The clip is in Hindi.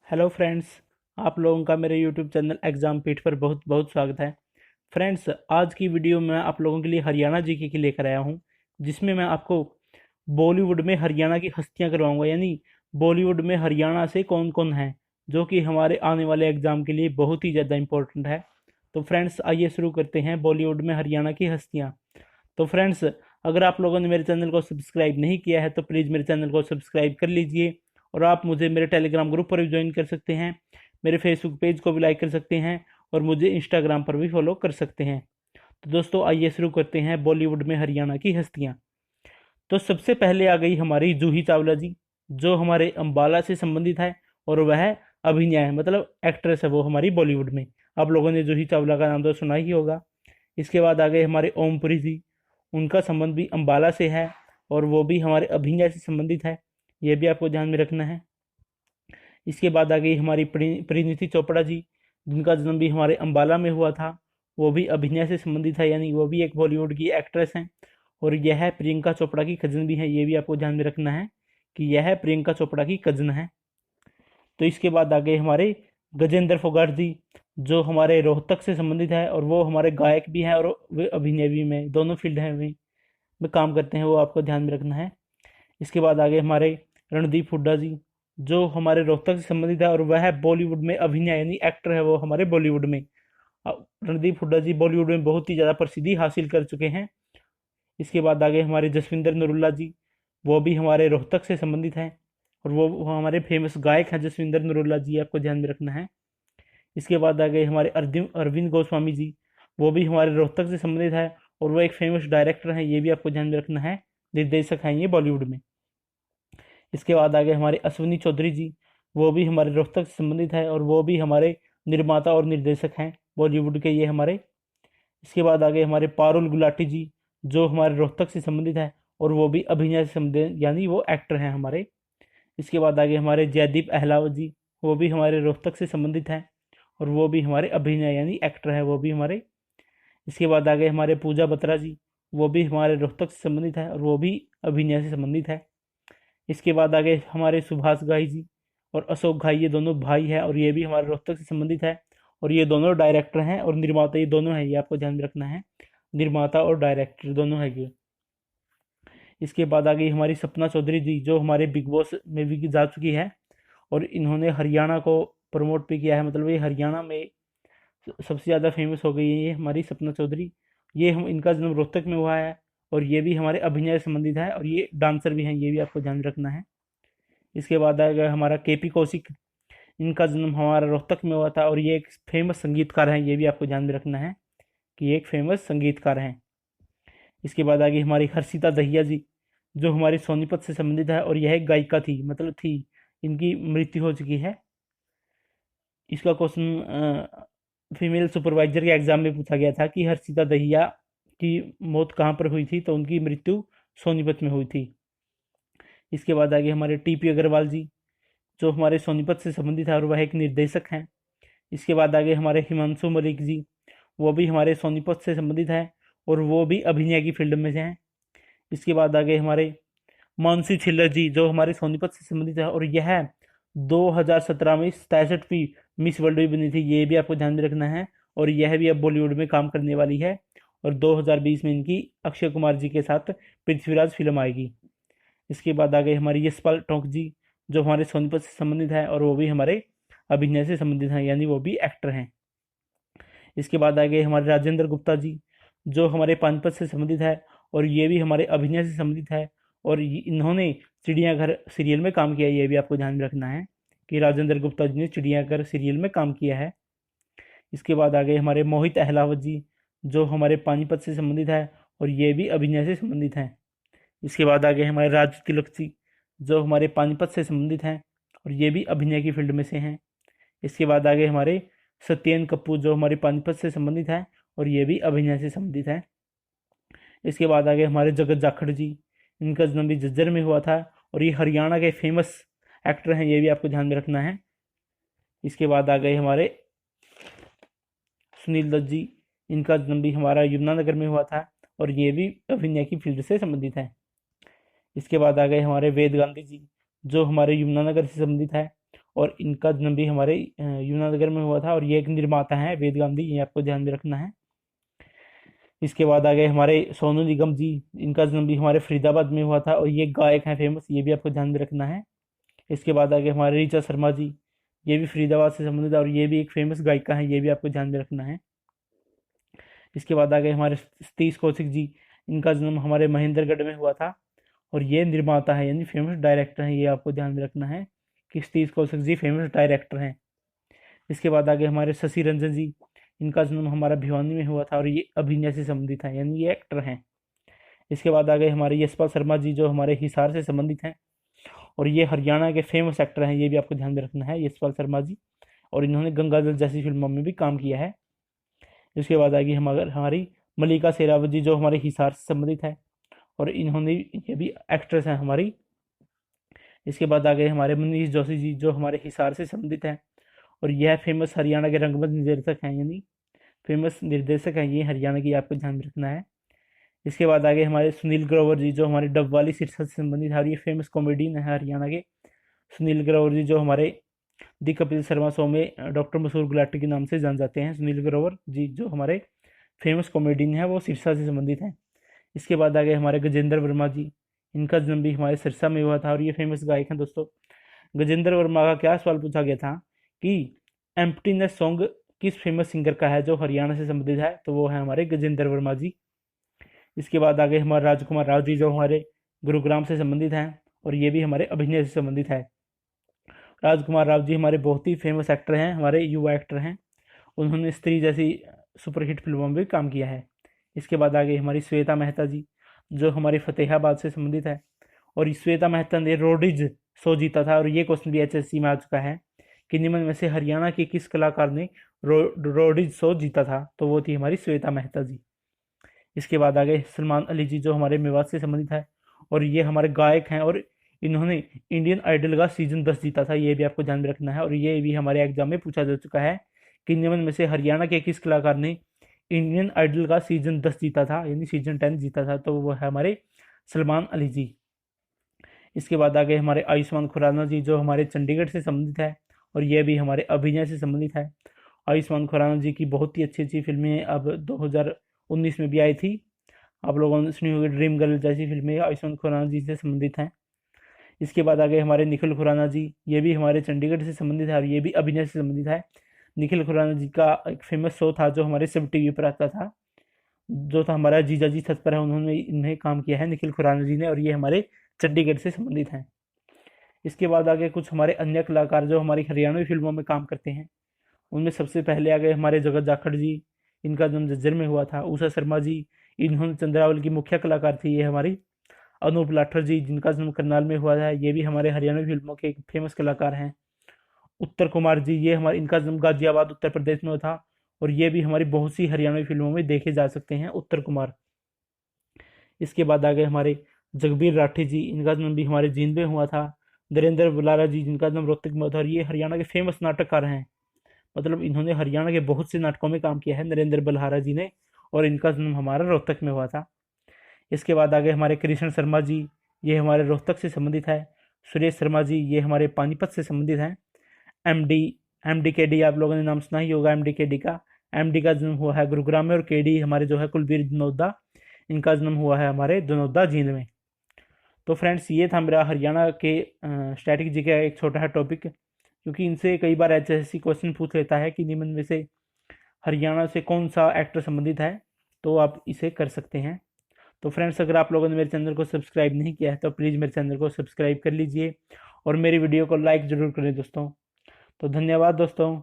Hello friends. आप लोगों का मेरे यूट्यूब चैनल एग्जाम पीठ पर बहुत बहुत स्वागत है। फ्रेंड्स, आज की वीडियो में आप लोगों के लिए हरियाणा जीके की लेकर आया हूं, जिसमें मैं आपको बॉलीवुड में हरियाणा की हस्तियां करवाऊंगा, यानी बॉलीवुड में हरियाणा से कौन कौन है, जो कि हमारे आने वाले एग्जाम के लिए बहुत ही ज़्यादा इंपॉर्टेंट है। तो फ्रेंड्स, आइए शुरू करते हैं बॉलीवुड में हरियाणा की हस्तियाँ। तो फ्रेंड्स, अगर आप लोगों ने मेरे चैनल को सब्सक्राइब नहीं किया है तो प्लीज़ मेरे चैनल को सब्सक्राइब कर लीजिए, और आप मुझे मेरे टेलीग्राम ग्रुप पर भी ज्वाइन कर सकते हैं, मेरे फेसबुक पेज को भी लाइक कर सकते हैं, और मुझे इंस्टाग्राम पर भी फॉलो कर सकते हैं। तो दोस्तों, आइए शुरू करते हैं बॉलीवुड में हरियाणा की हस्तियाँ। तो सबसे पहले आ गई हमारी जूही चावला जी, जो हमारे अंबाला से संबंधित है, और वह अभिनय है, मतलब एक्ट्रेस है वो हमारी बॉलीवुड में। आप लोगों ने जूही चावला का नाम तो सुना ही होगा। इसके बाद आ गए हमारे ओमपुरी जी, उनका संबंध भी अंबाला से है, और वो भी हमारे अभिनय से संबंधित है, ये भी आपको ध्यान में रखना है। इसके बाद आ गई हमारी परिणीति चोपड़ा जी, जिनका जन्म भी हमारे अंबाला में हुआ था, वो भी अभिनय से संबंधित है, यानी वो भी एक बॉलीवुड की एक्ट्रेस हैं, और यह प्रियंका चोपड़ा की कजन भी है, ये भी आपको ध्यान में रखना है कि यह प्रियंका चोपड़ा की कजन है। तो इसके बाद आ गए हमारे गजेंद्र फोगाट जी, जो हमारे रोहतक से संबंधित है, और वो हमारे गायक भी हैं और वे अभिनय भी में दोनों फील्ड हैं में काम करते हैं, वो आपको ध्यान में रखना है। इसके बाद आ गए हमारे रणदीप हुड्डा जी, जो हमारे रोहतक से संबंधित है, और वह बॉलीवुड में अभिनय यानी एक्टर है वो हमारे बॉलीवुड में। रणदीप हुड्डा जी बॉलीवुड में बहुत ही ज़्यादा प्रसिद्धि हासिल कर चुके हैं। इसके बाद आ गए हमारे जसविंदर नरुल्ला जी, वो भी हमारे रोहतक से संबंधित हैं, और वो हमारे फेमस गायक हैं जसविंदर नरुल्ला जी, आपको ध्यान में रखना है। इसके बाद आ गए हमारे अरविंद गोस्वामी जी, वो भी हमारे रोहतक से संबंधित है, और वो एक फेमस डायरेक्टर हैं, ये भी आपको ध्यान में रखना है, निर्देशक हैं ये बॉलीवुड में। इसके बाद आ गए हमारे अश्विनी चौधरी जी, वो भी हमारे रोहतक से संबंधित है, और वो भी हमारे निर्माता और निर्देशक हैं बॉलीवुड के ये हमारे। इसके बाद आ गए हमारे पारुल गुलाटी जी, जो हमारे रोहतक से संबंधित है, और वो भी अभिनय से संबंधित यानी वो एक्टर हैं हमारे। इसके बाद आ गए हमारे जयदीप अहलावत जी, वो भी हमारे रोहतक से संबंधित हैं, और वो भी हमारे अभिनय यानी एक्टर है वो भी हमारे। इसके बाद आ गए हमारे पूजा बत्रा जी, वो भी हमारे रोहतक से संबंधित है, और वो भी अभिनय से संबंधित है। इसके बाद आ गए हमारे सुभाष घाई जी और अशोक घाई, ये दोनों भाई हैं, और ये भी हमारे रोहतक से संबंधित है, और ये दोनों डायरेक्टर हैं और निर्माता, ये दोनों हैं, ये आपको ध्यान में रखना है, निर्माता और डायरेक्टर दोनों है ये। इसके बाद आ गई हमारी सपना चौधरी जी, जो हमारे बिग बॉस में भी जा चुकी है, और इन्होंने हरियाणा को प्रमोट भी किया है, मतलब ये हरियाणा में सबसे ज़्यादा फेमस हो गई है ये हमारी सपना चौधरी। ये हम इनका जन्म रोहतक में हुआ है, और ये भी हमारे अभिनय से संबंधित है, और ये डांसर भी हैं, ये भी आपको ध्यान में रखना है। इसके बाद आएगा हमारा केपी कौशिक, इनका जन्म हमारा रोहतक में हुआ था, और ये एक फेमस संगीतकार हैं, ये भी आपको ध्यान में रखना है कि ये एक फेमस संगीतकार हैं। इसके बाद आ गई हमारी हर्षिता दहिया जी, जो हमारी सोनीपत से संबंधित है, और यह एक गायिका थी, मतलब थी, इनकी मृत्यु हो चुकी है। इसका क्वेश्चन फीमेल सुपरवाइजर के एग्जाम में पूछा गया था कि हर्षिता दहिया की मौत कहाँ पर हुई थी, तो उनकी मृत्यु सोनीपत में हुई थी। इसके बाद आ गए हमारे टीपी अग्रवाल जी, जो हमारे सोनीपत से संबंधित है, और वह एक निर्देशक हैं। इसके बाद आ गए हमारे हिमांशु मलिक जी, वो भी हमारे सोनीपत से संबंधित है, और वो भी अभिनय की फील्ड में से हैं। इसके बाद आ गए हमारे मानसी छिल्लर जी, जो हमारे सोनीपत से संबंधित है, और यह 2017 में 63वीं मिस वर्ल्ड भी बनी थी, ये भी आपको ध्यान में रखना है, और यह भी अब बॉलीवुड में काम करने वाली है, और 2020 में इनकी अक्षय कुमार जी के साथ पृथ्वीराज फिल्म आएगी। इसके बाद आ गए हमारे यशपाल टोंक जी, जो हमारे सोनीपत से संबंधित है, और वो भी हमारे अभिनय से संबंधित हैं, यानी वो भी एक्टर हैं। इसके बाद आ गए हमारे राजेंद्र गुप्ता जी, जो हमारे पानीपत से संबंधित है, और ये भी हमारे अभिनय से संबंधित है, और इन्होंने चिड़ियाघर सीरियल में काम किया है, ये भी आपको ध्यान में रखना है कि राजेंद्र गुप्ता जी ने चिड़ियाघर सीरियल में काम किया है। इसके बाद आ गए हमारे मोहित अहलावत जी, जो हमारे पानीपत से संबंधित है, और ये भी अभिनय से संबंधित हैं। इसके बाद आ गए हमारे राज तिलक जी, जो हमारे पानीपत से संबंधित हैं, और ये भी अभिनय की फील्ड में से हैं। इसके बाद आ गए हमारे सत्येन कपूर, जो हमारे पानीपत से संबंधित हैं, और ये भी अभिनय से संबंधित हैं। इसके बाद आ गए हमारे जगत जाखड़ जी, इनका जन्म भी झज्जर में हुआ था, और ये हरियाणा के फेमस एक्टर हैं, ये भी आपको ध्यान में रखना है। इसके बाद आ गए हमारे सुनील दत्त जी, इनका जन्म भी हमारा यमुनानगर में हुआ था, और ये भी अभिनय की फील्ड से संबंधित हैं। इसके बाद आ गए हमारे वेद गांधी जी, जो हमारे यमुनानगर से संबंधित है, और इनका जन्म भी हमारे यमुनानगर में हुआ था। और ये एक निर्माता हैं वेद गांधी, ये आपको ध्यान में रखना है। इसके बाद आ गए हमारे सोनू निगम जी, इनका जन्म भी हमारे फरीदाबाद में हुआ था और ये गायक हैं फेमस, ये भी आपको ध्यान में रखना है। इसके बाद आ गए हमारे ऋचा शर्मा जी, ये भी फरीदाबाद से संबंधित है और ये भी एक फेमस गायिका हैं, ये भी आपको ध्यान में रखना है। इसके बाद आ गए हमारे सतीश कौशिक जी, इनका जन्म हमारे महेंद्रगढ़ में हुआ था और ये निर्माता है यानी फेमस डायरेक्टर हैं, ये आपको ध्यान में रखना है कि सतीश कौशिक जी फेमस डायरेक्टर हैं। इसके बाद आ गए हमारे शशि रंजन जी, इनका जन्म हमारा भिवानी में हुआ था और ये अभिनय से संबंधित है यानी ये एक्टर हैं। इसके बाद आ गए हमारे यशपाल शर्मा जी, जो हमारे हिसार से संबंधित हैं और ये हरियाणा के फेमस एक्टर हैं, ये भी आपको ध्यान में रखना है यशपाल शर्मा जी, और इन्होंने गंगाजल जैसी फिल्मों में भी काम किया है। इसके बाद आ गई हमारी मल्लिका शेरावत जी, जो हमारे हिसार से संबंधित है और इन्होंने ये भी एक्ट्रेस हैं हमारी। इसके बाद आ गए हमारे मनीष जोशी जी, जो हमारे हिसार से संबंधित हैं और यह फेमस हरियाणा के रंगमंच निर्देशक हैं यानी फेमस निर्देशक हैं ये हरियाणा की, आपको ध्यान में रखना है। इसके बाद आ गए हमारे सुनील ग्रोवर जी, जो हमारे डब वाली सिरसा से संबंधित है और ये फेमस कॉमेडियन है हरियाणा के। सुनील ग्रोवर जी जो हमारे दी कपिल शर्मा शो में डॉक्टर मसूर गुलाटी के नाम से जान जाते हैं, सुनील ग्रोवर जी जो हमारे फेमस कॉमेडियन है वो सिरसा से संबंधित हैं। इसके बाद आ गए हमारे गजेंद्र वर्मा जी, इनका जन्म भी हमारे सिरसा में हुआ था और ये फेमस गायक हैं दोस्तों। गजेंद्र वर्मा का क्या सवाल पूछा गया था कि एम्प्टीनेस सॉन्ग किस फेमस सिंगर का है जो हरियाणा से संबंधित है, तो वो है हमारे गजेंद्र वर्मा जी। इसके बाद आ गए हमारे राजकुमार राव जी, जो हमारे गुरुग्राम से संबंधित हैं और ये भी हमारे अभिनय से संबंधित है। राजकुमार राव जी हमारे बहुत ही फेमस एक्टर हैं, हमारे युवा एक्टर हैं, उन्होंने स्त्री जैसी सुपरहिट फिल्मों में भी काम किया है। इसके बाद आ गई हमारी श्वेता मेहता जी, जो हमारी फतेहाबाद से संबंधित है और श्वेता मेहता ने रोडीज शो जीता था और ये क्वेश्चन भी एचएससी में आ चुका है कि निम्न में से हरियाणा के किस कलाकार ने रोडीज शो जीता था, तो वो थी हमारी श्वेता मेहता जी। इसके बाद आ गए सलमान अली जी, जो हमारे मेवात से संबंधित है और ये हमारे गायक हैं और इन्होंने इंडियन आइडल का सीजन 10 जीता था, ये भी आपको ध्यान में रखना है। और ये भी हमारे एग्जाम में पूछा जा चुका है कि निम्न में से हरियाणा के किस कलाकार ने इंडियन आइडल का सीजन 10 जीता था यानी सीजन 10 जीता था, तो वो है हमारे सलमान अली जी। इसके बाद आ गए हमारे आयुष्मान खुराना जी, जो हमारे चंडीगढ़ से संबंधित है और ये भी हमारे अभिनय से संबंधित है। आयुष्मान खुराना जी की बहुत ही अच्छी अच्छी फिल्में अब 2019 में भी आई थी, आप लोगों ने सुनी होगी, ड्रीम गर्ल जैसी फिल्में आयुष्मान खुराना जी से संबंधित हैं। इसके बाद आ गए हमारे निखिल खुराना जी, ये भी हमारे चंडीगढ़ से संबंधित है और ये भी अभिनय से संबंधित है। निखिल खुराना जी का एक फेमस शो था जो हमारे सब टीवी पर आता था, जो था हमारा जीजा जी छत पर है, उन्होंने इन्हें काम किया है निखिल खुराना जी ने और ये हमारे चंडीगढ़ से संबंधित हैं। इसके बाद आ गए कुछ हमारे अन्य कलाकार जो हमारी हरियाणवी फिल्मों में काम करते हैं, उनमें सबसे पहले आ गए हमारे जगत जाखड़ जी, इनका जन्म झज्जर में हुआ था। उषा शर्मा जी, इन्होंने चंद्रावल की मुख्य कलाकार थी ये हमारी। अनूप लाठर जी, जिनका जन्म करनाल में हुआ है, ये भी हमारे हरियाणवी फिल्मों के एक फेमस कलाकार हैं। उत्तर कुमार जी, ये हमारे इनका जन्म गाजियाबाद उत्तर प्रदेश में हुआ था और ये भी हमारी बहुत सी हरियाणवी फिल्मों में देखे जा सकते हैं, उत्तर कुमार। इसके बाद आ गए हमारे जगबीर राठी जी, इनका जन्म भी हमारे जींद में हुआ था। नरेंद्र बुलारा जी, जिनका जन्म रोहतक में हुआ था और ये हरियाणा के फेमस नाटककार हैं, मतलब इन्होंने हरियाणा के बहुत से नाटकों में काम किया है नरेंद्र बल्हारा जी ने, और इनका जन्म हमारा रोहतक में हुआ था। इसके बाद आ गए हमारे कृष्ण शर्मा जी, ये हमारे रोहतक से संबंधित है। सुरेश शर्मा जी, ये हमारे पानीपत से संबंधित हैं। एमडी एमडी के डी, आप लोगों ने नाम सुना ही होगा एमडी के डी का। एमडी का जन्म हुआ है गुरुग्राम में और के डी हमारे जो है कुलबीर दनोदा, इनका जन्म हुआ है हमारे दनोदा जींद में। तो फ्रेंड्स ये था मेरा हरियाणा के स्टैटिक जी का एक छोटा सा टॉपिक, क्योंकि इनसे कई बार ऐसे क्वेश्चन पूछ लेता है कि निम्न में से हरियाणा से कौन सा एक्टर संबंधित है, तो आप इसे कर सकते हैं। तो फ्रेंड्स अगर आप लोगों ने मेरे चैनल को सब्सक्राइब नहीं किया है तो प्लीज़ मेरे चैनल को सब्सक्राइब कर लीजिए और मेरी वीडियो को लाइक ज़रूर करें दोस्तों। तो धन्यवाद दोस्तों।